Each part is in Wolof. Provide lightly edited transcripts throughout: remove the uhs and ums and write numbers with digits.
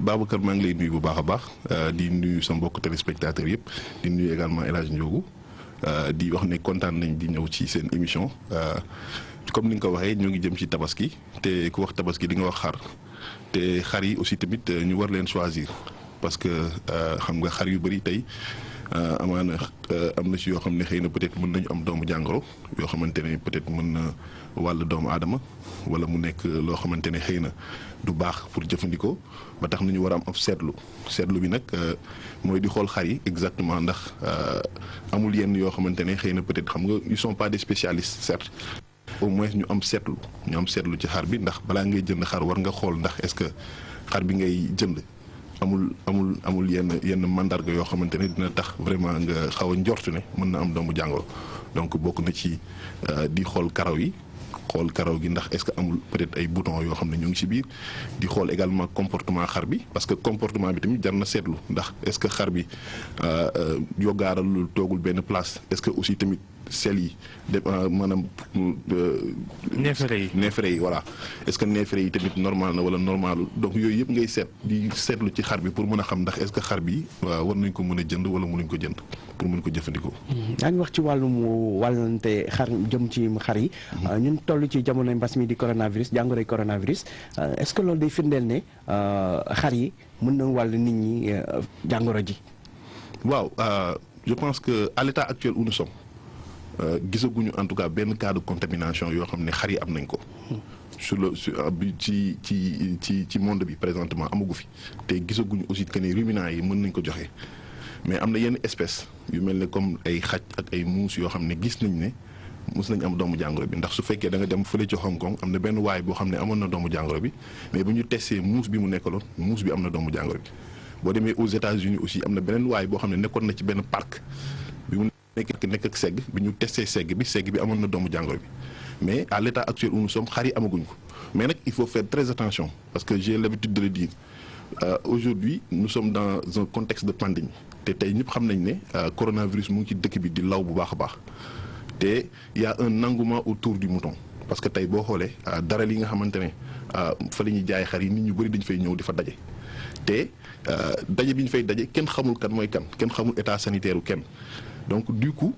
Babacar maa ngi lay nuyu bu baax a baax di nuyu sa mbokk téléspectateurs yëpp di nuyu également El Hadj Ndiogou di wax ne kontaan nañ di ñëw ci seen émission comme ni nga ko waxee ñoo ngi jëm ci tabaski te ku wax tabaski di nga wax xar te xar yi aussi tamit ñu war leen choisir parce que xam nga xar yu bëri tey amaana am na ci yoo xam ne xëy na peut-être mën nañu am doomu jàngoro yoo xamante ne peut-être mën na wàll doomu aadama wala mu nekk loo xamante ne xëy na du baax pour jëfandikoo ba tax nañu war a am ab seetlu bi nag mooy di xool xar yi exactement ndax amul yenn yoo xamante ne xëy na peut-être xam nga ils sont pas des spécialistes certes au moins ñu am seetlu ci xar bi ndax balaa ngay jënd xar war nga xool ndax est-ce que xar bi ngay jënd amul yenn mandarga yoo xamante ne dina tax vraiment nga xaw a njortu ne mën na am doomu jàngoro donc bokk na ci di xool karaw gi ndax est-ce que amul peut-être ay boutons yoo xam ne ñoo ngi ci biir di xool également comportement xar bi parce que comportement bi tamit jar na seetlu ndax est-ce que xar bi yoggaaralul toogul benn place est-ce que aussi tamit sel yi maanaam neefere yi voilà est-ce que neefere yi tamit normal na wala normalul donc yooyu yëpp ngay seetlu ci xar bi pour mën a xam ndax est-ce que xar bi war nañ ko mën a jënd wala mënuñ ko jënd pour mën ko jëfandikoo. yaa ngi wax ci wàllum wàllante xar jëm ci xar yi. ñun toll ci jamonoy mbas mi di coronavirus jàngoroy coronavirus est-ce que loolu day firndeel ne xar yi mën na wàll nit ñi jàngoro ji. waaw je pense que à l'état actuel où nous sommes gisaguñu en tout cas benn cas de contamination yoo xam ne xar yi am nañ ko. ci monde bi présentement amagu fi te gisaguñu aussi que ne ruminants yi mën nañ ko joxe mais am na yenn espèce yu mel ne comme ay xaj ak ay muus yoo xam ne gis nañ ne mos nañ am doomu jàngoro bi ndax su fekkee da nga dem fële ci Hong Kong am na benn waay boo xam ne amoon na doomu jàngoro bi mais bu ñu testé muus bi mu nekkaloon muus bi am na doomu jàngoro bi boo demee aux États-Unis aussi am na beneen waay boo xam ne nekkoon na ci benn parc bi mu nekk ak segg bi ñu testé segg bi amoon na doomu jàngoro bi mais à l'état actuel où nous sommes xar yi amaguñ ko mais nag il faut faire très attention parce que j'ai l'habitude de le dire aujourd'hui nous sommes dans un contexte de pandémie te tey ñëpp xam nañ ne coronavirus mu ngi ci dëkk bi di law bu baax a baax te y a un engouement autour du mouton parce que tey boo xoolee dara li nga xamante ne fa la ñuy jaay xar yi nit ñu bëri dañu fay ñëw di fa daje te daje bi ñu fay daje kenn xamul kan mooy kan kenn xamul état sanitaire u kenn donc du coup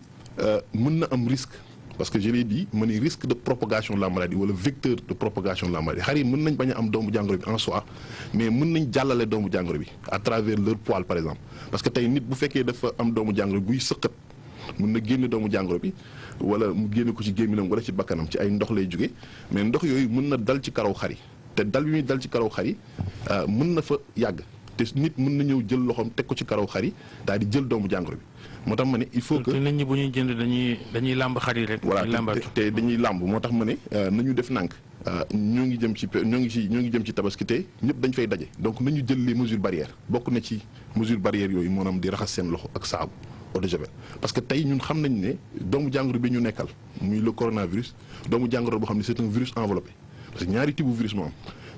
mën na am risque parce que je l'ai dit ma ni risque de propagation de la maladie wala vecteur de propagation de la maladie xar yi mën nañ bañ a am doomu jàngoro bi en soi mais mën nañ jàllale doomu jàngoro bi à travers leur poil par exemple parce que tey nit bu fekkee dafa am doomu jàngoro buy sëqat mën na génne doomu jàngoro bi wala mu génne ko ci gémminam wala ci bakkanam ci ay ndox lay jóge mais ndox yooyu mën na dal ci karaw xar yi te dal bi muy dal ci karaw xar yi mën na fa yàgg te nit mën na ñëw jël loxoom teg ko ci karaw xar yi daal di jël doomu jàngoro bi moo tax ma ne il faut que nit ñi bu ñuy jënd dañuy làmb xar yi rek. voilà te dañuy làmb moo tax ma ne nañu def nànk ñoo ngi jëm ci tabaski te ñëpp dañ fay daje donc nañu jël les mesures barrières bokk na ci mesures barrières yooyu maanaam di raxas seen loxo ak saabu eau de javel parce que tey ñun xam nañ ne doomu jàngoro bi ñu nekkal muy le coronavirus doomu jàngoro boo xam ne c'est un virus enveloppé parce que ñaari type virus moo am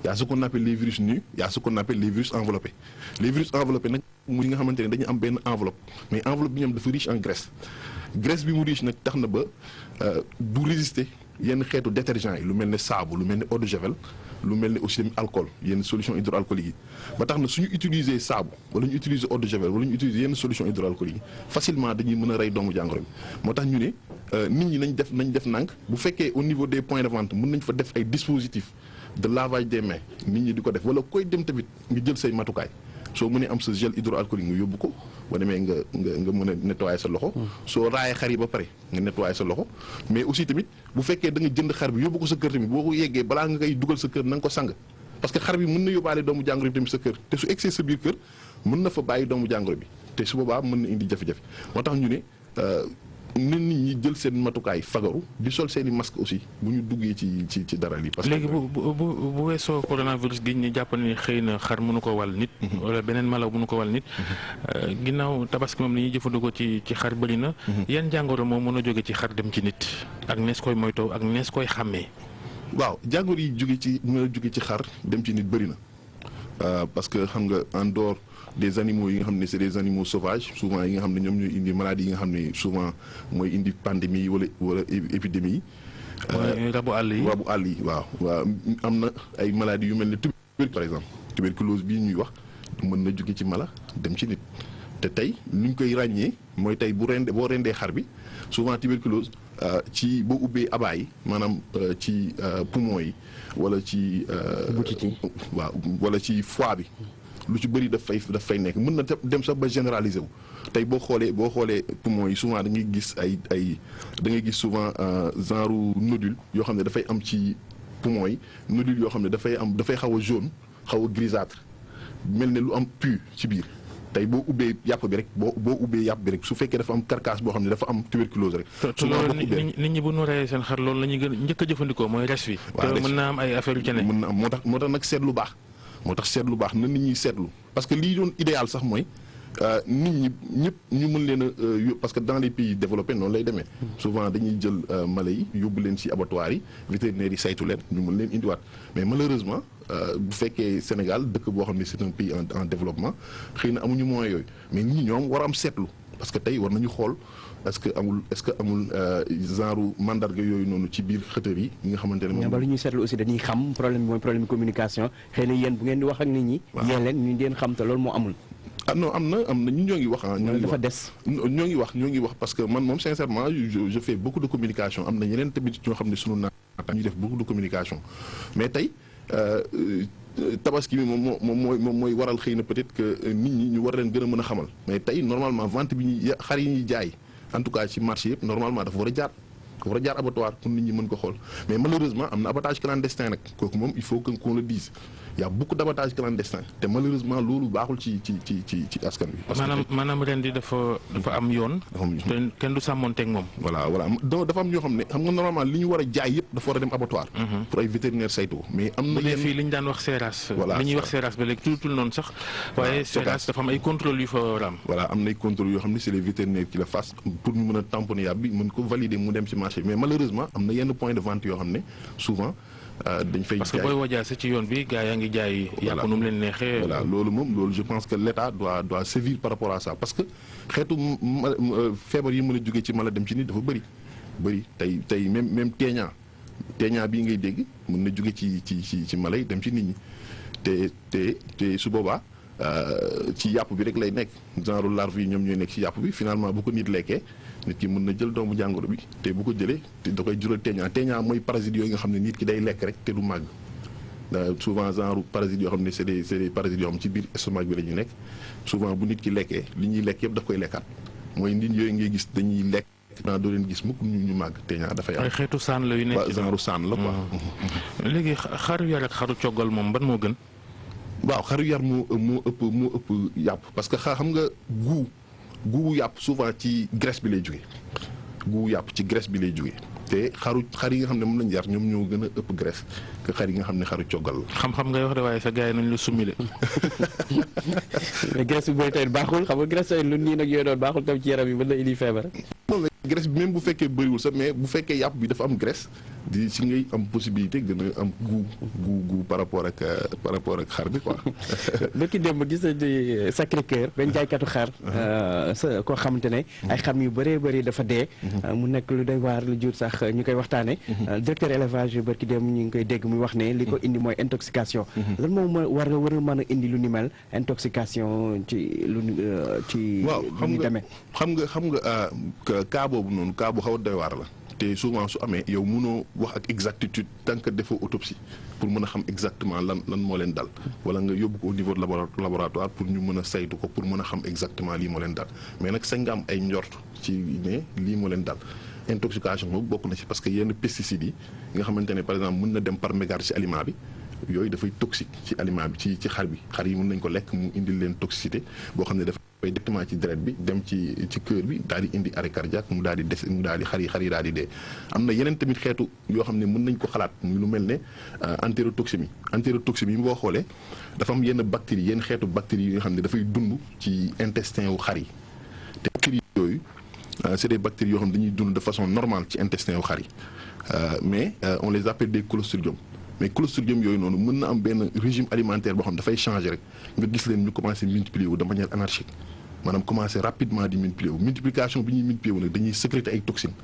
y a ce qu'on appelle les virus nus y a ce qu'on appelle les virus enveloppés les virus enveloppés nag muy nga xamante ne dañu am benn enveloppe mais enveloppe bi ñoom dafa riche en graisse bi mu riche nag tax na ba du résister yenn xeetu détergents yi lu mel ne saabu lu mel ne eau de javel lu mel ne aussi alcool yenn solution hydroalcoolique yi ba tax na suñu utiliser saabu wala ñu utiliser eau de javel wala ñu utiliser yenn solution hydroalcoolique yi facilement dañuy mën a rey doomu jàngoro bi moo tax ñu ne nit ñi nañ def nànk bu fekkee au niveau des points de vente mën nañ fa def ay dispositifs de lavage des mains nit ñi di ko def wala koy dem tamit nga jël say matukaay soo mënee am sa gel hydroalcoolique nga yóbbu ko boo demee nga mën a nettoyer sa loxo soo raayee xar yi ba pare nga nettoyer sa loxo mais aussi tamit bu fekkee da nga jënd xar bi yóbbu ko sa kër tamit boo ko yeggee balaa nga koy dugal sa kër na nga ko sang parce que xar bi mën na yóbbaale doomu jàngoro bi tamit sa kër te su egsee sa biir kër mën na fa bàyyi doomu jàngoro bi te su boobaa mën na indi jafe-jafe moo tax ñu ne nit ñi jël seen matukaay fagaru di sol seen i masque aussi bu ñu duggee ci dara lii. parce que léegi bu weesoo coronavirus gi ñu jàpp ne xëy na xar mënu ko wàll nit. wala beneen mala mënu ko wàll nit. ginnaaw tabaski moom li ñuy jëfandikoo ci xar bëri na. yan jàngoro moo mën a jóge ci xar dem ci nit ak nees koy moytoo ak nees koy xàmmee. waaw jàngoro yi mën a jóge ci xar dem ci nit bëri na parce que xam nga en dehors des animaux yi nga xam ne c'est des animaux sauvages souvent yi nga xam ne ñoom ñooy indi maladies yi nga xam ne souvent mooy indi pandémie wala épidémie yi. rabu àll yi waaw am na ay maladies yu mel ne tuberculose par exemple tuberculose bii ñuy wax mën na jóge ci mala dem ci nit te tey lu ñu koy ràññee mooy tey boo rendee xar bi souvent tuberculose ci boo ubbee abaa yi maanaam ci poumon yi wala ci butit yi waaw wala ci foie bi lu ci bëri daf fay nekk mën na dem sax ba généraliser wu tey boo xoolee poumon yi souvent da ngay gis da ngay gis souvent genre nodule yoo xam ne dafay am ci poumon yi nodule yoo xam ne dafay xaw a jaune xaw a grisâtre mel ne lu am pu ci biir tey boo ubbee yàpp bi rek boo ubbee yàpp bi rek su fekkee dafa am carcasse boo xam ne dafa am tuberculose rek. te loolu nit ñi bu ñu reyee seen xar loolu la ñuy gën njëkk a jëfandikoo mooy res wi. te mën naa am ay affaire yu ca ne. mën na am moo tax nag seetlu baax na nit ñi seetlu parce que lii doon idéal sax mooy nit ñi ñëpp ñu mën leen a parce que dans les pays développés noonu lay demee. souvent dañuy jël mala yi yóbbu leen ci abattoir yi vétérinaires yi saytu leen ñu mën leen indiwaat mais malheureusement. bu fekkee Sénégal dëkk boo xam ne c'est un pays en développement xëy na amuñu moyens yooyu mais nit ñi ñoom war a am seetlu parce que tey war nañu xool est-ce que amul genre mandarga yooyu noonu ci biir xëtër yi nga xamante ne moom. ba lu ñuy seetlu aussi dañuy xam problème bi mooy problème communication xëy na yéen bu ngeen di wax ak nit ñi. yéen leen ñu ngeen xam te loolu moo amul. ah non am na ñun ñoo ngi wax dafa des. ñoo ngi wax parce que man moom sincèrement je fais beaucoup de communication am na ñeneen tamit ñoo xam ne sunu naata ñuy def beaucoup de communication mais tey. tabaski bi moom mooy waral xëy na peut-être que nit ñi ñu war leen gën a mën a xamal mais tey normalement vente bi ñuy xar yi ñuy jaay en tout cas ci marché yëpp normalement dafa war a jaar abattoir pour nit ñi mën ko xool mais malheureusement am na abattage clandestin nag kooku moom il faut que qu'on le dise il y a beaucoup d'abattage clandestin te malheureusement loolu baaxul ci askan wi. parce que maanaam ren di dafa am yoon. te kenn du sàmmonteeg moom. voilà donc dafa am ñoo xam ne xam nga normalement li ñu war a jaay yëpp dafa war a dem abattoir. pour ay vétérinaires saytu mais am na yenn fii li ñu daan wax seeraas. voilà li ñuy wax seeraas ba léegi tuutul noonu sax. waaye seeraas dafa am ay contrôle yu fa war a am. voilà am na ay contrôle yoo xam ne c'est les vétérinaires qui le fassent pour ñu mën a tamponner yàpp bi mën ko valider mu dem ci marché mais malheureusement am na yenn point de vente yoo xam ne souvent. dañ fay parce que booy wajaase ci yoon bi gaa yaa ngi jaay. yàpp nu mu leen neexee. voilà loolu je pense que l'État doit sévir par rapport à ça parce que xeetu feebar yi mën a jógee ci mala dem ci nit dafa bëri tey même teeñaa bii ngay dégg mën na jóge ci mala yi dem ci nit ñi te su boobaa ci yàpp bi rek lay nekk genre larve yi ñoom ñooy nekk ci yàpp bi finalement bu ko nit lekkee nit ki mën na jël doomu jàngoro bi te bu ko jëlee te da koy jural teeñaa mooy parasite yooyu nga xam ne nit ki day lekk rek te du màgg souvent genre parasite yoo xam ne c'est des parasites yoo xam ci biir estomac bi la ñu nekk souvent bu nit ki lekkee li ñuy lekk yëpp daf koy lekkaat mooy nit yooyu ngay gis dañuy lekk naa doo leen gis mukk ñu màgg teeñaa dafay am ay xeetu saan la yu nekk genre saan la quoi. léegi xaru yar ak xaru coggal moom ban moo gën. waaw xaru yar moo ëpp yàpp parce que xam nga guubu yàpp souvent ci graisse bi lay jóge guubu yàpp ci graisse bi lay jóge te xar yi nga xam ne moom lañ yar ñoom ñoo gën a ëpp graisse que xar yi nga xam ne xaru coggal la. xam-xam ngay wax de waaye sa gars yi nañ la summi de. mais graisse bi bëri tamit baaxul xam nga graisse yooyu lu nii nag yooyu doon baaxul tam ci yaram yi mën na indi feebar. non graisse bi même bu fekkee bëriwul sax mais bu fekkee yàpp bi dafa am graisse di si ngay am possibilité gën a am goût par rapport ak xar bi quoi. bërki démb gis nañu Sacré-Cœur benn jaaykatu xar. koo xamante ne. ay xam yu bëree dafa dee. mu nekk lu doy waar lu jur sax ñu koy waxtaane directeur élevage bërki démb ñu ngi koy dégg muy wax ne li ko indi mooy intoxication. lan moom war a mën a indi lu ni mel intoxication ci lu ñu demee. xam nga cas boobu noonu cas bu xaw a doy waar la. te souvent su amee yow mënoo wax ak exactitude tant que defoo autopsie pour mën a xam exactement lan moo leen dal wala nga yóbbu ko au niveau de laboratoire pour ñu mën a saytu ko pour mën a xam exactement lii moo leen dal mais nag sañ nga am ay njort ci ne lii moo leen dal intoxication boobu bokk na ci parce que yenn pesticides yi nga xamante ne par exemple mën na dem par mégarde ci aliment bi yooyu dafay toxique ci aliment bi ci xar bi xar yi mën nañ ko lekk mu indil leen toxicité boo xam ne dafay directement ci deret bi dem ci cœur bi daal di indi arrêt cardiaque mu daal di xar yi daal di dee. am na yeneen tamit xeetu yoo xam ne mën nañ ko xalaat muy lu mel ne entérotoxémie boo xoolee dafa am yenn bactéries yenn xeetu bactéries yi nga xam ne dafay dund ci intestin wu xar yi te bactéries yooyu c'est des bactéries yoo xam ne dañuy dund de façon normale ci intestin wu xar yi mais on les appelle des clostridium mais clostridium yooyu noonu mën na am benn régime alimentaire boo xam ne dafay changer rek nga gis leen ñu commencer multiplier wu de manière anarchique maanaam commencer rapidement di multiplier wu multiplication bi ñuy multiplier wu nag dañuy sécréter ay toxines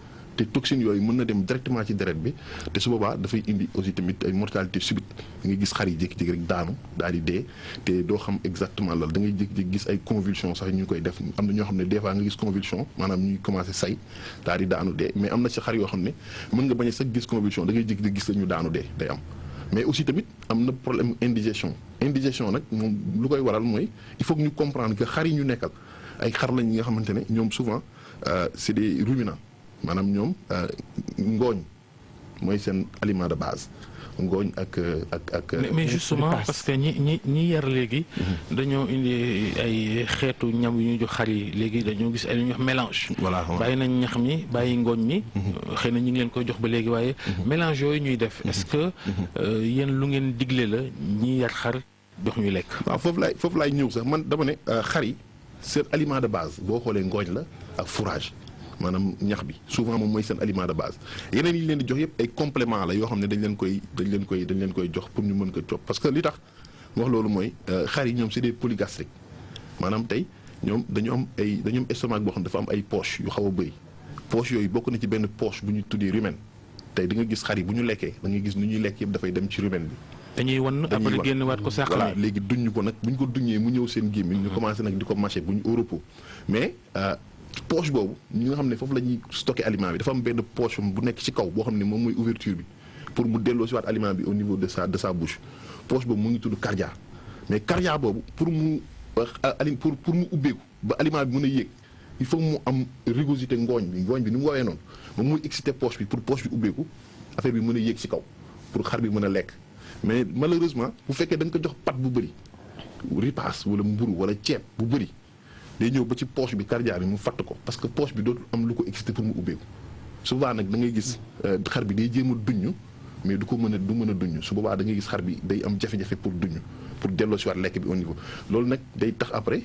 te toxines yooyu mën na dem directement ci deret bi te su boobaa dafay indi aussi tamit ay mortalité subite da ngay gis xar yi jékki-jékki rek daanu daal di dee te doo xam exactement loolu da ngay jékki-jékki gis ay convulsion sax ñu koy def am na ñoo xam ne des fois nga gis convulsion maanaam ñuy commencé say daal di daanu dee mais am na ci xar yoo xam ne mën nga bañ a sax gis convulsion da ngay jékki-jékki gis ñu daanu dee day am mais aussi tamit am na problème indigestion nag moom lu koy waral mooy il faut que ñu comprendre que xar yi ñu nekkal ay xar lañ ñi nga xamante ne ñoom souvent c'est des ruminants maanaam ñoom ngooñ mooy seen aliment de base ngooñ ak. mais justement parce que ñi yar léegi. dañoo indi ay xeetu ñam yu ñu jox xar yi léegi dañoo gis ay lu ñuy wax mélange. voilà bàyyi nañ ñax mi bàyyi ngooñ mi. xëy na ñu ngi leen koy jox ba léegi waaye. mélange yooyu ñuy def est-ce que yéen lu ngeen digle la ñi yar xar jox ñuy lekk. waaw foofu laay ñëw sax man dama ne xar yi seen aliment de base boo xoolee ngooñ la ak fourrage. maanaam ñax bi souvent moom mooy seen aliment de base yeneen yi leen di jox yëpp ay complément la yoo xam ne dañ leen koy jox pour ñu mën ko topp parce que li tax wax loolu mooy xar yi ñoom c'est des polygastriques maanaam tey ñoom dañu am estomac boo xam ne dafa am ay poches yu xaw a bëri poches yooyu bokk na ci benn poche bu ñu tuddee rumen tey da nga gis xar yi bu ñu lekkee da nga gis nu ñuy lekk yëpp dafay dem ci rumen bi. dañuy wan après génn waat ko sax. voilà léegi duñ ko nag bu ñu ko duñee mu ñëw seen gémmiñ ñu commencé nag di ko mâcher bu ñu au repos mais. poche boobu ñi nga xam ne foofu la ñuy stocké aliment bi dafa am benn poche bu nekk ci kaw boo xam ne moom mooy ouverture bi pour mu delloo si waat aliment bi au niveau de sa bouche poche boobu mu ngi tudd cardia mais cardia boobu pour mu ubbeeku ba aliment bi mën a yéeg il faut mu am rugosité ngooñ bi ni mu woowee noonu moom muy excité poche bi pour poche bi ubbeeku affaire bi mën a yéeg ci kaw pour xar bi mën a lekk mais malheureusement bu fekkee da nga ko jox pat bu bëri ripaas wala mburu wala ceeb bu bëri day ñëw ba ci poche bi cardia bi mu fatt ko parce que poche bi dootul am lu ko excité pour mu ubbeeku souvent nag da ngay gis xar bi day jéem a duñu mais du mën a duñu su boobaa da ngay gis xar bi day am jafe-jafe pour duñu pour delloo si waat lekk bi au niveau loolu nag day tax après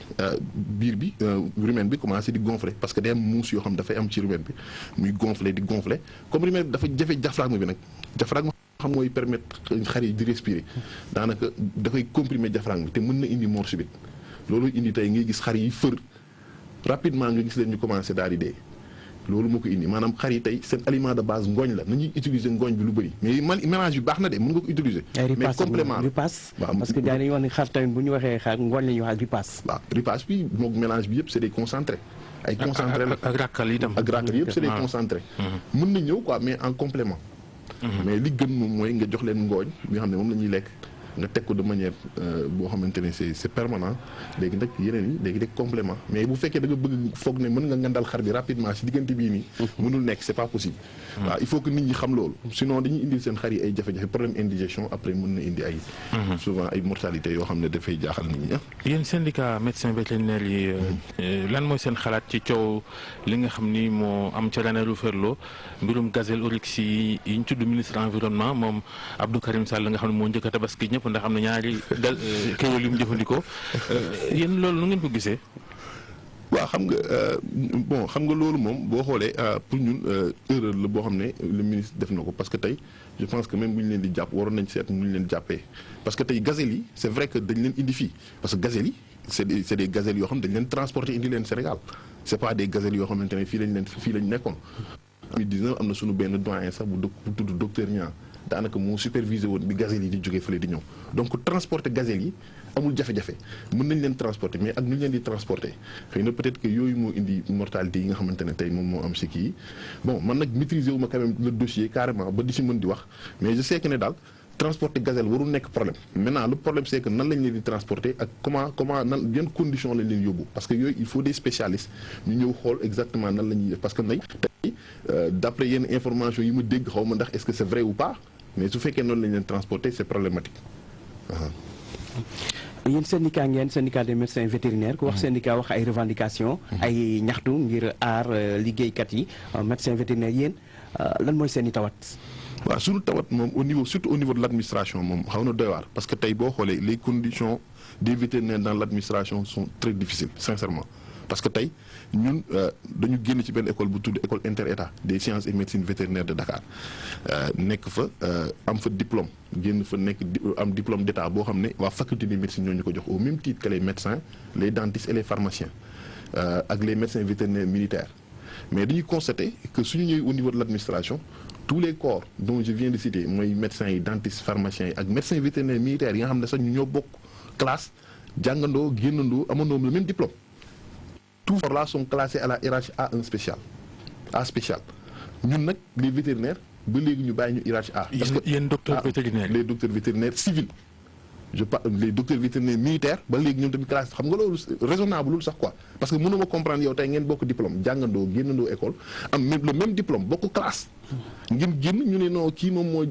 biir bi rumen bi commencé di gonfler parce que day am muus yoo xam dafay am ci rumen bi muy gonfler di gonfler comme rumen bi dafa jafe diaphragme bi nag diaphragme xam mooy permettre xar yi di respirer daanaka dafay comprimer diaphragme bi te mën na indi mort subite loolu indi tey ngay gis xar yi fër rapidement nga gis leen ñu commencé daal di dee loolu moo ko indi maanaam xar yi tey seen aliment de base ngooñ la nañuy utiliser ngooñ bi lu bëri mais mélange bi baax na de mën nga ko utiliser. mais complément ripaas parce que dañuy wax ni xar tamit bu ñu waxee xar ngooñ la ñuy wax ripaas. waaw ripaas bi moom mélange bi yëpp c'est des concentrés. ay concentrés la ak rakkal itam. ak rakkal yëpp c'est des concentrés. mën na ñëw quoi mais en complément. mais li gën moom mooy nga jox leen ngooñ nga xam ne moom la ñuy lekk. nga teg ko de manière boo xamante ne c'est permanent léegi nag yeneen yi léegi de complément mais bu fekkee da nga bëgg foog ne mën nga ngandal xar bi rapidement si diggante bii nii mënul nekk c'est pas possible waaw il faut que nit ñi xam loolu sinon dañuy indil seen xar yi ay jafe-jafe problème indigestion après mën na indi ay souvent ay mortalité yoo xam ne dafay jaaxal nit ñi yéen syndicat médecin vétérinaire yi lan mooy seen xalaat ci coow li nga xam ni moo am ca Ranérou Ferlo mbirum gazelle oryx yi ñu tudd ministre environnement moom Abdou Karim Sall nga xam ne moo njëkk a tabaski ñëpp ndax am na ñaari kéwél yu mu jëfandikoo yéen loolu nu ngeen ko gisee. waaw xam nga loolu moom boo xoolee pour ñun erreur la boo xam ne le ministre def na ko parce que tey je pense que même bu ñu leen di jàpp waroon nañ seet nu ñu leen jàppee parce que tey gazelles yi c'est vrai que dañ leen indi fii parce que gazelles yi c'est des gazelles yoo xam dañ leen transporter indi leen Sénégal c'est pas des gazelles yoo xamante ne fii lañ nekkoon. 2019 am na suñu benn doyen sax bu tudd docteur Niang daanaka moo supervisé woon bi gazelles yi di jógee fële di ñëw donc transporter gazelles yi amul jafe-jafe mën nañ leen transporter mais ak nu ñu leen di transporter xëy na peut-être que yooyu moo indi mortalité yi nga xamante ne tey moom moo am si kii bon man nag maîtriser wu ma quand même le dossier carrément ba di si mën di wax mais je sais que ne daal transporter gazelle warul nekk problème maintenant le problème c'est que nan lañ leen di transporter ak comment nan yan conditions lañ leen yóbbu parce que yooyu il faut des spécialistes ñu ñëw xool exactement nan la ñuy def parce que nay tey d'après yenn information yi ma dégg xaw ma ndax est-ce que c'est vrai ou pas mais su fekkee noonu lañ leen transporter c'est problématique. yéen syndicat ngeen syndicat des médecins vétérinaires ku wax syndicat wax ay revendications. ay ñaxtu ngir aar liggéeykat yi médecins vétérinaires yéen lan mooy seen i tawat. waaw suñu tawat moom surtout au niveau de l'administration moom xaw na doy waar parce que tey boo xoolee les conditions des vétérinaires dans l'administration sont très difficiles sincèrement parce que tey ñun dañu génn ci benn école bu tudd école inter-état des sciences et médecine vétérinaire de Dakar nekk fa am fa diplôme génn fa am diplôme d'état boo xam ne waa faculté de médecine ñoo ñu ko jox au même titre que les médecins les dentistes et les pharmaciens ak les médecins vétérinaires militaires mais dañuy constater que suñu ñëwee au niveau de l'administration tous les corps dont je viens de citer mooy médecins yi dentistes pharmaciens yi ak médecins vétérinaires militaires yi nga xam ne sax ñu ñoo bokk classe jàngandoo génnandoo amandoo le même diplôme tous ces corps-là sont classés à la hiérarchie A1 spécial A spécial ñun nag les vétérinaires ba léegi ñu bàyyi ñu hiérarchie A. parce que yéen docteurs vétérinaires les docteurs vétérinaires civils je parle les docteurs vétérinaires militaires ba léegi ñoom tamit classe xam nga loolu raisonnable lul sax quoi parce que mënuma comprendre yow tey ngeen bokk diplôme jàngandoo génnandoo école am même le même diplôme bokk classe ngeen génn ñu ne non kii moom moo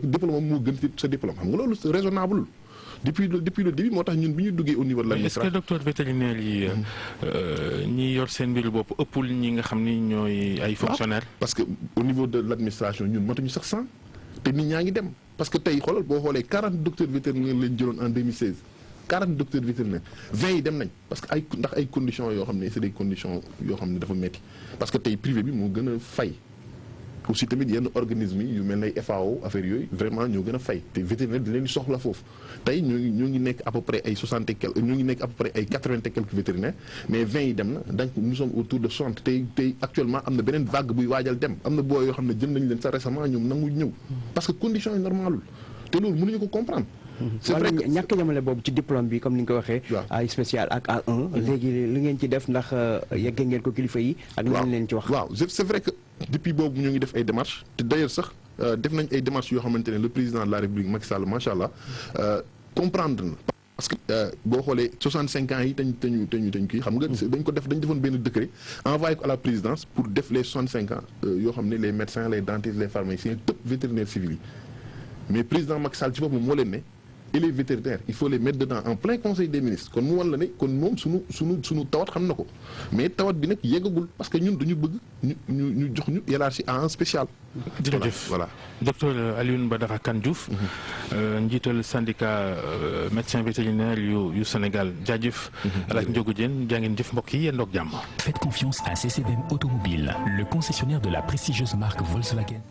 diplôme moo gën ci sa diplôme xam nga loolu raisonnable lul depuis le début moo tax ñun bi ñu duggee au niveau de l'administration. est-ce que docteur vétérinaire yi ñi yor seen mbiru bopp ëppul ñi nga xam ni ñooy ay fonctionnaires. parce que au niveau de l'administration ñun matuñu sax 100 te nit ñaa ngi dem parce que tey xoolal boo xoolee 40 docteurs vétérinaires lañ jëloon en 2016 40 docteurs vétérinaires 20 yi dem nañ parce que ndax ay conditions yoo xam ne c'est des conditions yoo xam ne dafa metti parce que tey privé bi moo gën a fay aussi tamit yenn organismes yi yu mel ne FAO affaire yooyu vraiment ñoo gën a fay te vétérinaire di leen di soxla foofu tey ñoo ngi nekk à peu près ay 60 et quelques ñoo ngi nekk à peu près ay 80 et quelques vétérinaires mais 20 yi dem na donc nous sommes autour de 60 tey actuellement am na beneen vague buy waajal dem am na boo yoo xam ne jël nañ leen sax récemment ñoom nangu ñëw parce que conditions yi normalul te loolu mënuñu ko comprendre. c'est vrai que ñàkk yemale boobu ci diplôme bi comme ni nga ko waxee. ay spécial ak A1. léegi li ngeen ci def ndax yegg ngeen ko kilifa yi. ak lan leen ci wax. waaw c'est vrai que depuis boobu ñu ngi def ay démarches te d'ailleurs sax def nañ ay démarches yoo xamante ne le président de la République Macky Sall macha allah comprendre na. parce que boo xoolee 65 ans yi dañ kii xam nga. dañ defoon benn décret envoyé ko à la présidence pour def les 65 ans yoo xam ne les médecins les dentistes les pharmaciens tëpp vétérinaires civils yi mais président Macky Sall ci boppam moo leen ne. et les vétérinaires il faut les mettre dedans en plein conseil des ministres kon mu wan la ne kon moom suñu tawat xam na ko mais tawat bi nag yeggagul parce que ñun dañu bëgg ñu jox ñu hiérarchie à un spécial. jërëjëf voilà docteur Alioune Badara Kane Diouf njiital syndicat médecins vétérinaires yu Sénégal jaajëf. Alaaji Ndiogou Diène jaa ngeen jëf mbokk yi yéen doog jàmm. Faites confiance à CCBM Automobile, le concessionnaire de la prestigieuse marque Volkswagen.